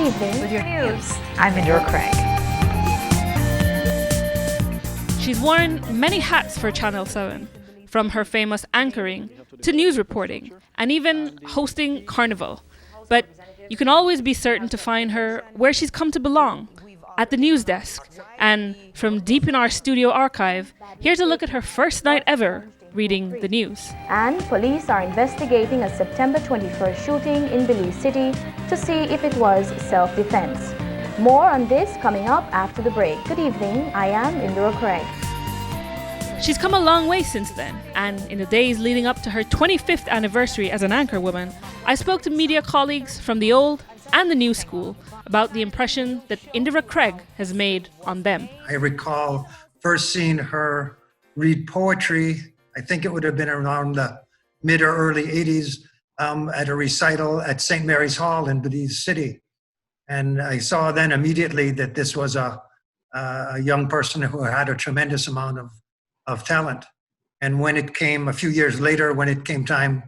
evening with your news. I'm Indira Craig. She's worn many hats for Channel 7, from her famous anchoring to news reporting and even hosting Carnival. But you can always be certain to find her where she's come to belong, at the news desk. And from deep in our studio archive, here's a look at her first night ever reading the news. And police are investigating a September 21st shooting in Belize City to see if it was self-defense. More on this coming up after the break. Good evening, I am Indira Craig. She's come a long way since then, and in the days leading up to her 25th anniversary as an anchor woman, I spoke to media colleagues from the old and the new school about the impression that Indira Craig has made on them. I recall first seeing her read poetry, I think it would have been around the mid or early 80s, at a recital at St. Mary's Hall in Belize City. And I saw then immediately that this was a young person who had a tremendous amount of talent. And when it came a few years later, when it came time,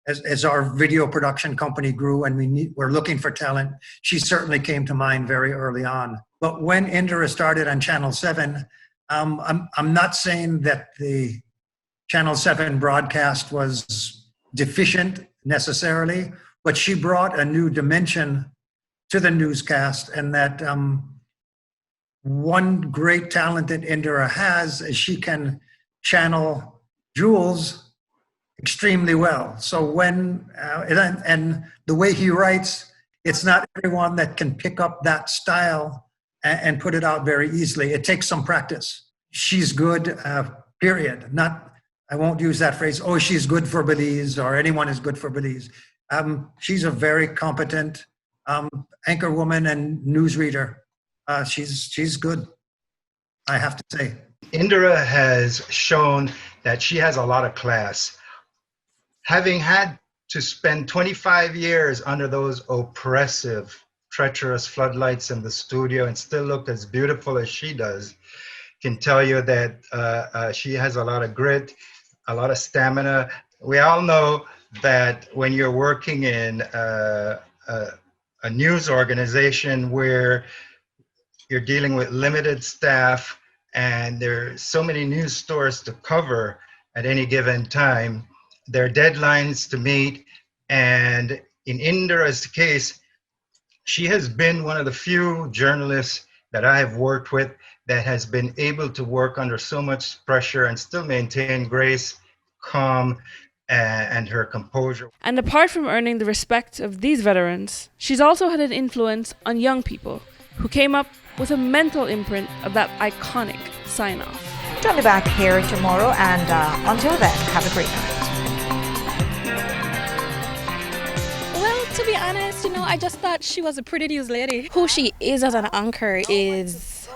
as our video production company grew and were looking for talent, she certainly came to mind very early on. But when Indira started on Channel 7, I'm not saying that the Channel 7 broadcast was deficient necessarily, but she brought a new dimension to the newscast, and that one great talent that Indira has is she can channel jewels extremely well. So when, and the way he writes, it's not everyone that can pick up that style and put it out very easily. It takes some practice. She's good, period. I won't use that phrase, oh, she's good for Belize, or anyone is good for Belize. She's a very competent anchor woman and newsreader. She's good, I have to say. Indira has shown that she has a lot of class. Having had to spend 25 years under those oppressive, treacherous floodlights in the studio and still look as beautiful as she does, can tell you that she has a lot of grit, a lot of stamina. We all know that when you're working in a news organization where you're dealing with limited staff and there's so many news stories to cover at any given time, there are deadlines to meet. And in Indira's case, she has been one of the few journalists that I have worked with that has been able to work under so much pressure and still maintain grace, calm, and her composure. And apart from earning the respect of these veterans, she's also had an influence on young people who came up with a mental imprint of that iconic sign-off. Join me back here tomorrow, and until then, have a great night. Well, to be honest, I just thought she was a pretty news lady. Who she is as an anchor is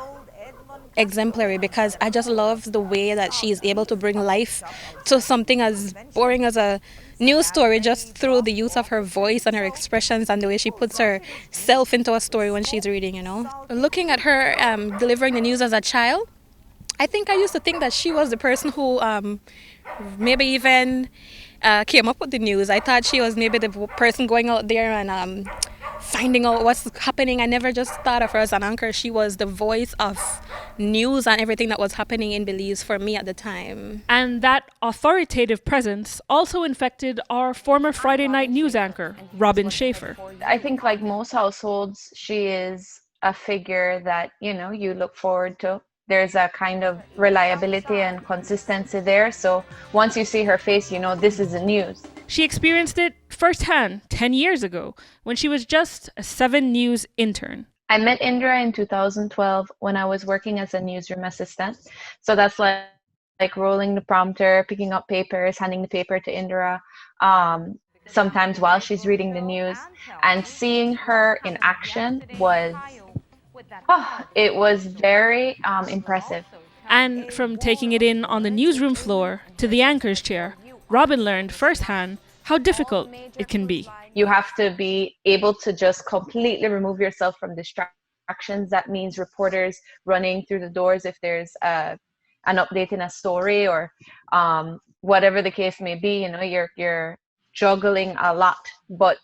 exemplary, because I just love the way that she is able to bring life to something as boring as a news story just through the use of her voice and her expressions and the way she puts herself into a story when she's reading, Looking at her delivering the news as a child, I think I used to think that she was the person who maybe even came up with the news. I thought she was maybe the person going out there and finding out what's happening. I never just thought of her as an anchor. She was the voice of news and everything that was happening in Belize for me at the time. And that authoritative presence also infected our former Friday night news anchor, Robin Schaefer. I think like most households, she is a figure that, you look forward to. There's a kind of reliability and consistency there. So once you see her face, this is the news. She experienced it firsthand 10 years ago when she was just a 7 News intern. I met Indira in 2012 when I was working as a newsroom assistant. So that's like rolling the prompter, picking up papers, handing the paper to Indira, sometimes while she's reading the news. And seeing her in action was very impressive. And from taking it in on the newsroom floor to the anchor's chair, Robin learned firsthand how difficult it can be. You have to be able to just completely remove yourself from distractions. That means reporters running through the doors if there's an update in a story or whatever the case may be. You're juggling a lot, but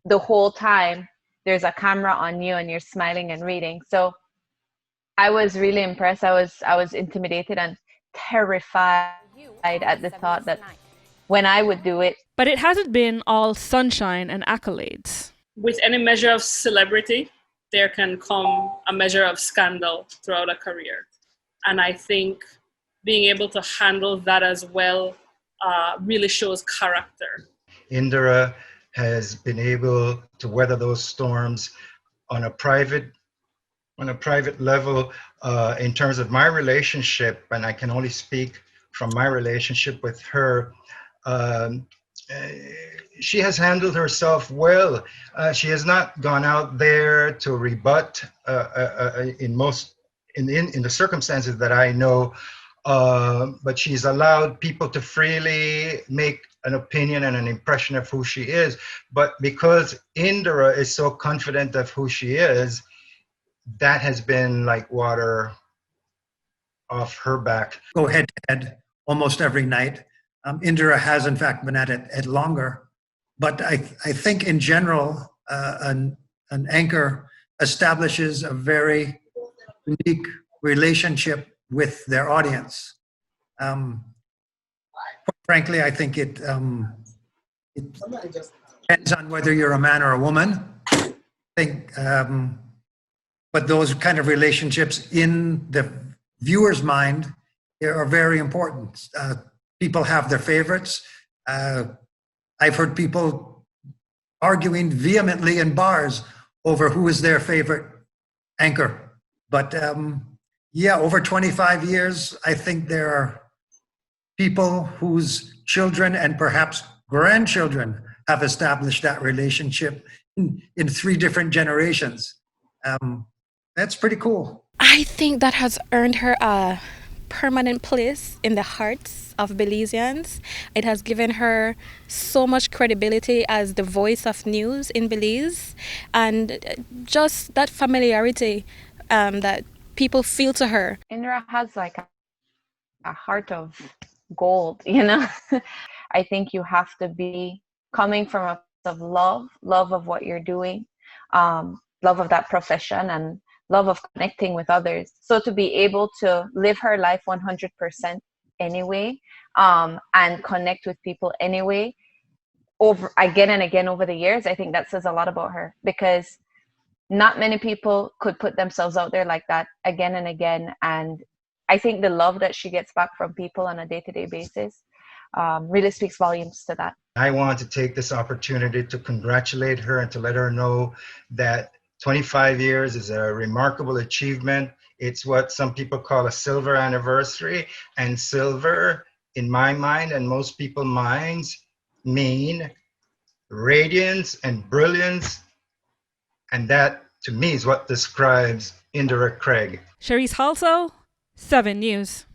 the whole time there's a camera on you and you're smiling and reading. So I was really impressed. I was intimidated and terrified at the thought that when I would do it. But it hasn't been all sunshine and accolades. With any measure of celebrity, there can come a measure of scandal throughout a career. And I think being able to handle that as well really shows character. Indira has been able to weather those storms on a private level. In terms of my relationship, and I can only speak from my relationship with her, she has handled herself well. She has not gone out there to rebut in the circumstances that I know, but she's allowed people to freely make an opinion and an impression of who she is. But because Indira is so confident of who she is, that has been like water off her back. Go head to head almost every night. Indira has, in fact, been at it longer. But I think in general, an anchor establishes a very unique relationship with their audience. Frankly, I think it depends on whether you're a man or a woman. I think, but those kind of relationships in the viewer's mind are very important. People have their favorites. I've heard people arguing vehemently in bars over who is their favorite anchor. But yeah, over 25 years, I think there are people whose children and perhaps grandchildren have established that relationship in 3 different generations. That's pretty cool. I think that has earned her a permanent place in the hearts of Belizeans. It has given her so much credibility as the voice of news in Belize, and just that familiarity that people feel to her. Indira has like a heart of gold, you know. I think you have to be coming from a place of love of what you're doing, love of that profession, and love of connecting with others. So to be able to live her life 100% anyway, and connect with people anyway, over again and again over the years, I think that says a lot about her, because not many people could put themselves out there like that again and again. And I think the love that she gets back from people on a day-to-day basis really speaks volumes to that. I want to take this opportunity to congratulate her and to let her know that 25 years is a remarkable achievement. It's what some people call a silver anniversary, and silver, in my mind and most people's minds, mean radiance and brilliance, and that, to me, is what describes Indira Craig. Cherise Halso, 7 News.